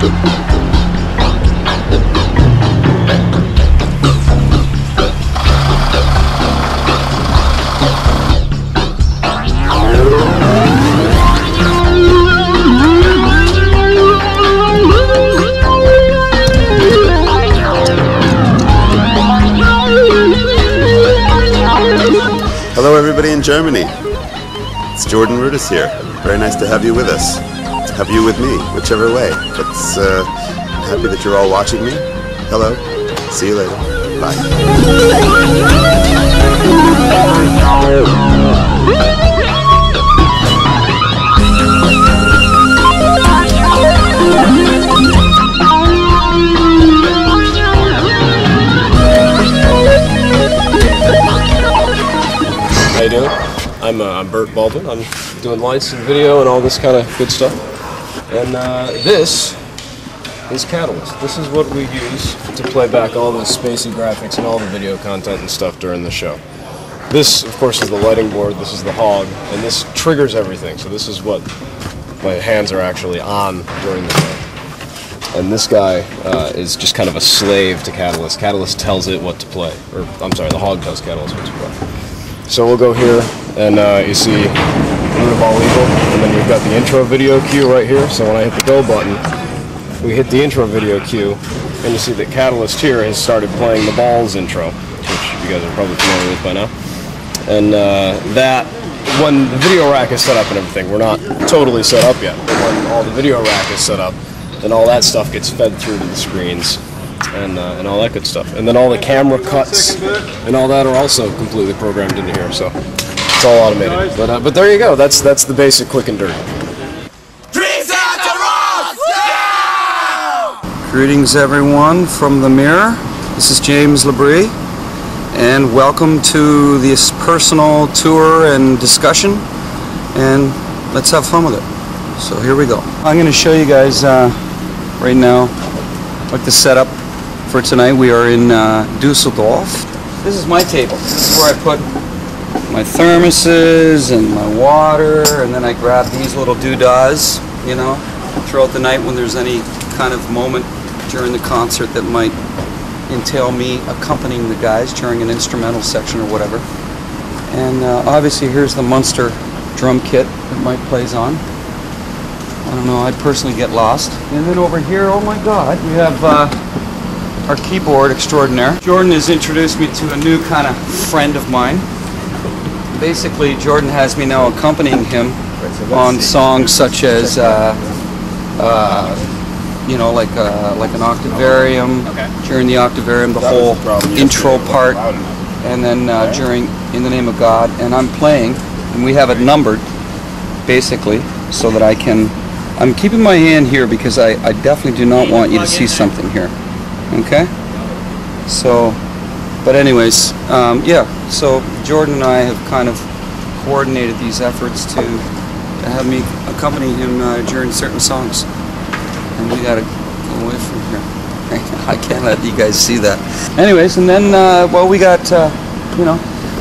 Hello everybody in Germany. It's Jordan Rudis here. Very nice to have you with us. Have you with me, whichever way. But happy that you're all watching me. Hello. See you later. Bye. How you doing? I'm Bert Baldwin. I'm doing lights and video and all this kind of good stuff. And this is Catalyst. This is what we use to play back all the spacey graphics and all the video content and stuff during the show. This, of course, is the lighting board. This is the hog, and this triggers everything. So this is what my hands are actually on during the show. And this guy is just kind of a slave to Catalyst. Catalyst tells it what to play. Or, I'm sorry, the hog tells Catalyst what to play. So we'll go here, and you see Root of All Evil, and then we've got the intro video cue right here. So when I hit the go button, we hit the intro video cue, and you see that Catalyst here has started playing the Balls intro, which you guys are probably familiar with by now. And that, when the video rack is set up and everything, we're not totally set up yet, but when all the video rack is set up, then all that stuff gets fed through to the screens. And all that good stuff. And then all the camera cuts and all that are also completely programmed into here, so it's all automated. But there you go. That's the basic quick and dirty. Greetings everyone from the mirror. This is James Labrie, and welcome to this personal tour and discussion, and let's have fun with it. So here we go. I'm going to show you guys right now what the setup for tonight. We are in Dusseldorf. This is my table. This is where I put my thermoses and my water, and then I grab these little doodahs, you know, throughout the night when there's any kind of moment during the concert that might entail me accompanying the guys during an instrumental section or whatever. And obviously here's the Munster drum kit that Mike plays on. I don't know, I personally get lost. And then over here, oh my God, we have our keyboard extraordinaire. Jordan has introduced me to a new kind of friend of mine. Basically, Jordan has me now accompanying him on songs such as, you know, like an Octavarium, during the Octavarium, the whole intro part, and then during In the Name of God. And I'm playing, and we have it numbered, basically, so that I can, I'm keeping my hand here because I definitely do not want you to see something here. Okay? So, but anyways, yeah, so Jordan and I have kind of coordinated these efforts to have me accompany him during certain songs. And we gotta go away from here. I can't let you guys see that. Anyways, and then, well, we got, you know,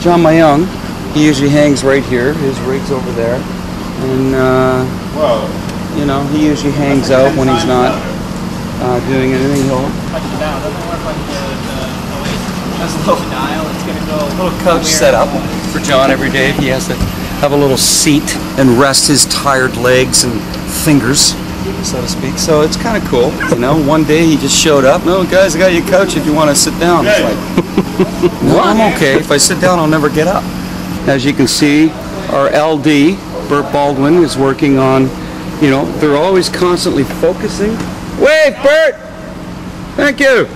John Mayung. He usually hangs right here. His rig's over there. And, you know, he usually hangs out when he's not doing anything. He'll there's a little couch set up for John every day. He has to have a little seat and rest his tired legs and fingers, so to speak. So it's kind of cool, you know. One day he just showed up. No, guys, I got your couch if you want to sit down. It's like, no, I'm okay. If I sit down, I'll never get up. As you can see, our LD, Bert Baldwin, is working on, you know, they're always constantly focusing. Wait, Bert! Thank you!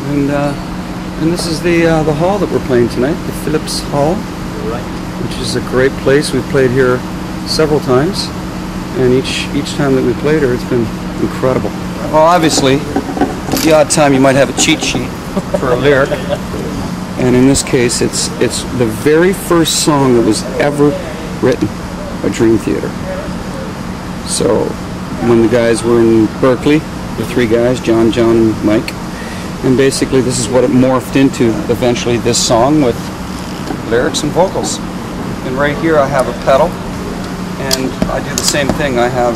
And this is the hall that we're playing tonight, the Phillips Hall, which is a great place. We've played here several times, and each time that we played here, it's been incredible. Well, obviously, the odd time you might have a cheat sheet for a lyric, and in this case, it's the very first song that was ever written by Dream Theater. So when the guys were in Berkeley, the three guys, John, and Mike, and basically this is what it morphed into eventually, this song with lyrics and vocals. And right here I have a pedal, and I do the same thing. I have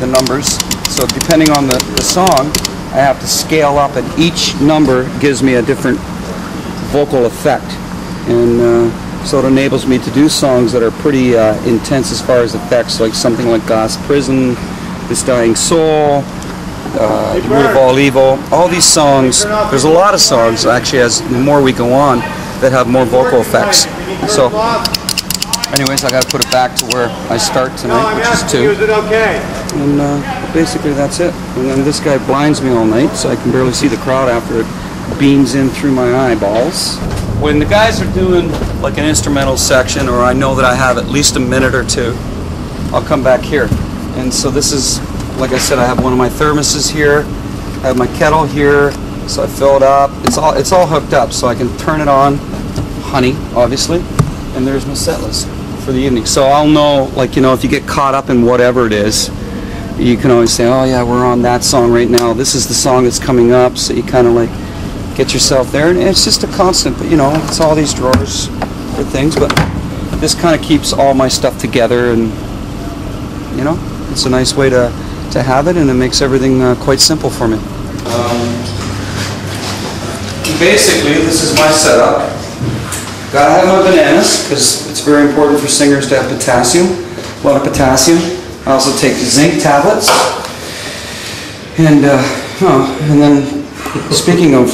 the numbers. So depending on the song, I have to scale up, and each number gives me a different vocal effect. And so it enables me to do songs that are pretty intense as far as effects, like something like Glass Prison, This Dying Soul, Root of All Evil. All these songs, there's a lot of songs actually as the more we go on that have more vocal effects. So anyways, I got to put it back to where I start tonight, which is 2. And basically that's it. And then this guy blinds me all night, so I can barely see the crowd after it beams in through my eyeballs. When the guys are doing like an instrumental section, or I know that I have at least a minute or 2, I'll come back here. And so this is, like I said, I have one of my thermoses here, I have my kettle here, so I fill it up. It's all hooked up, so I can turn it on, honey, obviously, and there's my set list for the evening. So I'll know, like, you know, if you get caught up in whatever it is, you can always say, oh yeah, we're on that song right now, this is the song that's coming up, so you kind of like get yourself there, and it's just a constant. But you know, it's all these drawers for things, but this kind of keeps all my stuff together, and you know, it's a nice way to have it, and it makes everything quite simple for me. Basically, this is my setup. Gotta have my bananas, because it's very important for singers to have potassium, a lot of potassium. I also take zinc tablets, and then speaking of,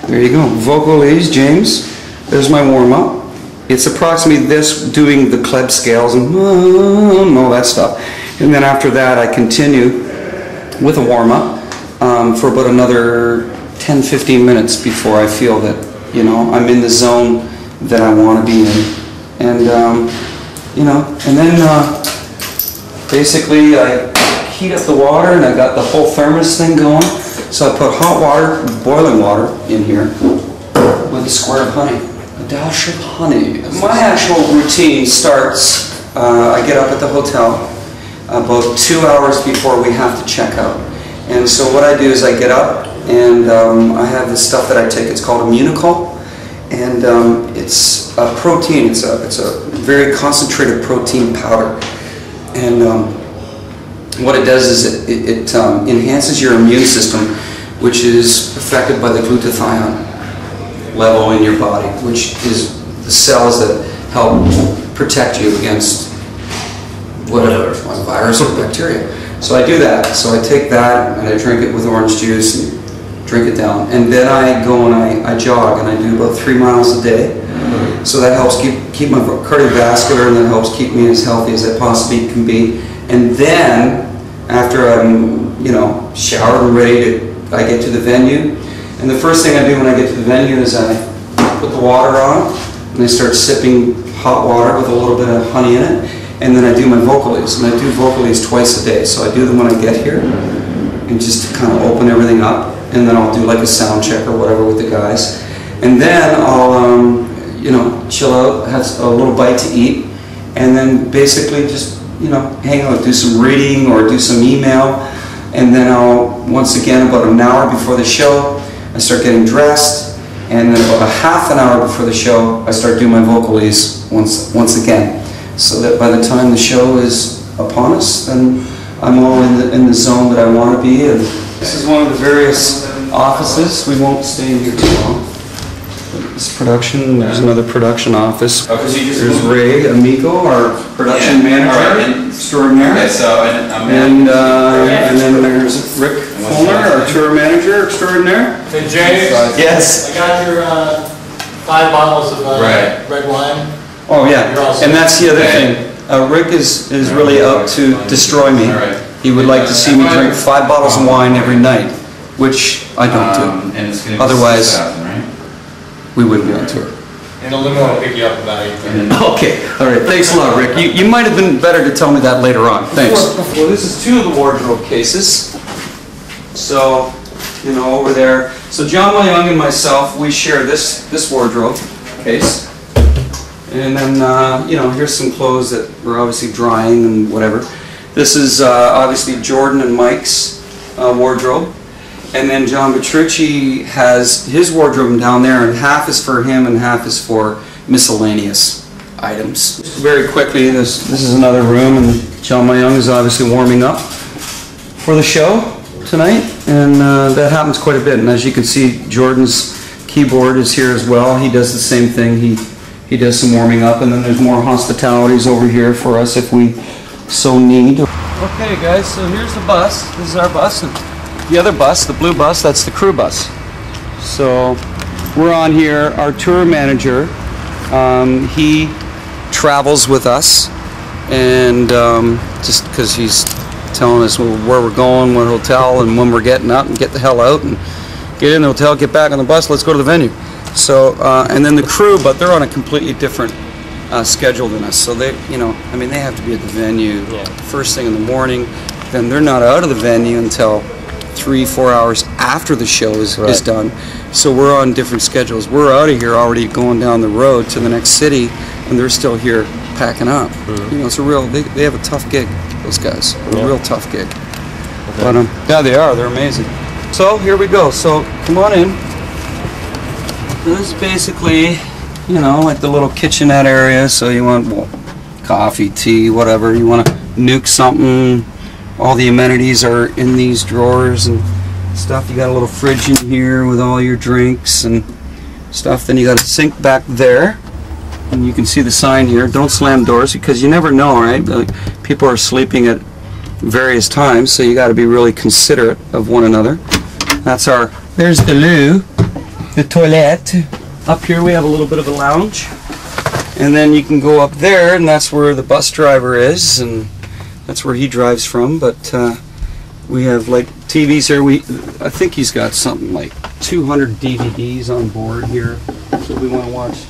there you go, Vocalista James. There's my warm-up. It's approximately this, doing the Kleb scales and all that stuff. And then after that, I continue with a warm-up for about another 10-15 minutes before I feel that, you know, I'm in the zone that I want to be in. And, you know, and then basically I heat up the water, and I got the whole thermos thing going. So I put hot water, boiling water, in here with a square of honey, a dash of honey. My actual routine starts, I get up at the hotel about 2 hours before we have to check out. And so what I do is I get up, and I have this stuff that I take. It's called Immunicol, and it's a protein. It's a very concentrated protein powder, and what it does is it enhances your immune system, which is affected by the glutathione level in your body, which is the cells that help protect you against whatever, a virus or bacteria. So I do that. So I take that and I drink it with orange juice and drink it down. And then I go and I jog, and I do about 3 miles a day. So that helps keep my cardiovascular, and that helps keep me as healthy as I possibly can be. And then, after I'm, you know, showered and ready I get to the venue. And the first thing I do when I get to the venue is I put the water on, and I start sipping hot water with a little bit of honey in it. And then I do my Vocalista, and I do Vocalista twice a day. So I do them when I get here, and just to kind of open everything up. And then I'll do like a sound check or whatever with the guys. And then I'll, you know, chill out, have a little bite to eat, and then basically just, you know, hang out, do some reading or do some email, and then I'll, once again, about an hour before the show, I start getting dressed, and then about a half an hour before the show, I start doing my Vocalista once again, so that by the time the show is upon us, then I'm all in the zone that I want to be. And this is one of the various offices. We won't stay in here too long. This production, there's another production office. There's Ray Amico, our production manager extraordinaire. And then there's Rick Fuller, our tour manager extraordinaire. Hey James. Yes. I got your 5 bottles of red wine. Oh yeah, and that's the other thing. Rick is really out to destroy me. He would like to see me drink 5 bottles of wine every night, which I don't do. Otherwise, we wouldn't be on tour. And the limo will pick you up about 8:30. Okay, all right. Thanks a lot, Rick. You might have been better to tell me that later on. Thanks. Well, this is 2 of the wardrobe cases. So, you know, over there. So John Young and myself, we share this wardrobe case. And then, you know, here's some clothes that were obviously drying and whatever. This is obviously Jordan and Mike's wardrobe. And then John Petrucci has his wardrobe down there, and half is for him and half is for miscellaneous items. Very quickly, this is another room, and John Young is obviously warming up. for the show tonight, and that happens quite a bit. And as you can see, Jordan's keyboard is here as well. He does the same thing. He does some warming up, and then there's more hospitalities over here for us if we so need. Okay guys, so here's the bus. This is our bus, and the other bus, the blue bus, that's the crew bus. So we're on here. Our tour manager, he travels with us, and just because he's telling us where we're going, what hotel, and when we're getting up, and get the hell out and get in the hotel, get back on the bus, let's go to the venue. So and then the crew, but they're on a completely different schedule than us. So they, you know, I mean, they have to be at the venue first thing in the morning. Then they're not out of the venue until 3-4 hours after the show is done. So we're on different schedules. We're out of here already going down the road to the next city, and they're still here packing up. You know, it's a real, they have a tough gig, those guys. A real tough gig. But yeah, they are. They're amazing. So here we go. So come on in. This is basically, you know, like the little kitchenette area. So you want coffee, tea, whatever. You want to nuke something. All the amenities are in these drawers and stuff. You got a little fridge in here with all your drinks and stuff. Then you got a sink back there. And you can see the sign here. Don't slam doors, because you never know, right? Like, people are sleeping at various times, so you got to be really considerate of one another. That's our, there's the loo, the toilet. Up here we have a little bit of a lounge, and then you can go up there, and that's where the bus driver is, and that's where he drives from. But we have like TVs here. I think he's got something like 200 DVDs on board here, so we want to watch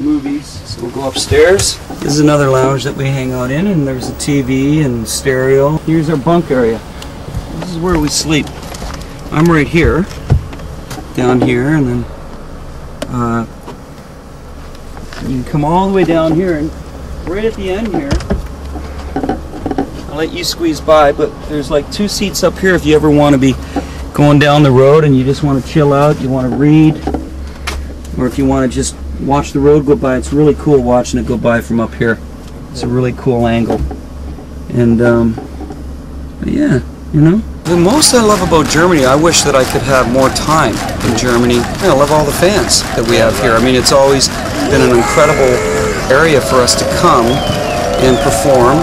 movies. So we'll go upstairs. This is another lounge that we hang out in, and there's a TV and stereo. Here's our bunk area. This is where we sleep. I'm right here, down here, and then you can come all the way down here, and right at the end here, I'll let you squeeze by, but there's like 2 seats up here if you ever want to be going down the road and you just want to chill out, you want to read, or if you want to just watch the road go by. It's really cool watching it go by from up here. It's a really cool angle. And yeah, you know. The most I love about Germany, I wish that I could have more time in Germany. I love all the fans that we have here. I mean, it's always been an incredible area for us to come and perform,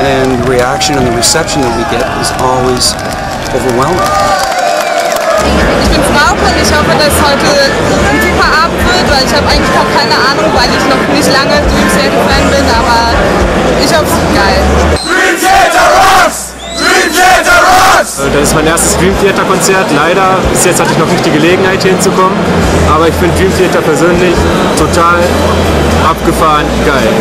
and the reaction and the reception that we get is always overwhelming. Ich bin Frauke und ich hoffe, dass heute ein super Abend wird, weil ich habe eigentlich noch keine Ahnung, weil ich noch nicht lange Dream Theater Fan bin, aber ich hoffe, es wird geil. Dream Theater rocks! Dream Theater rocks! Das ist mein erstes Dream Theater Konzert. Leider bis jetzt hatte ich noch nicht die Gelegenheit hier hinzukommen, aber ich finde Dream Theater persönlich total abgefahren geil.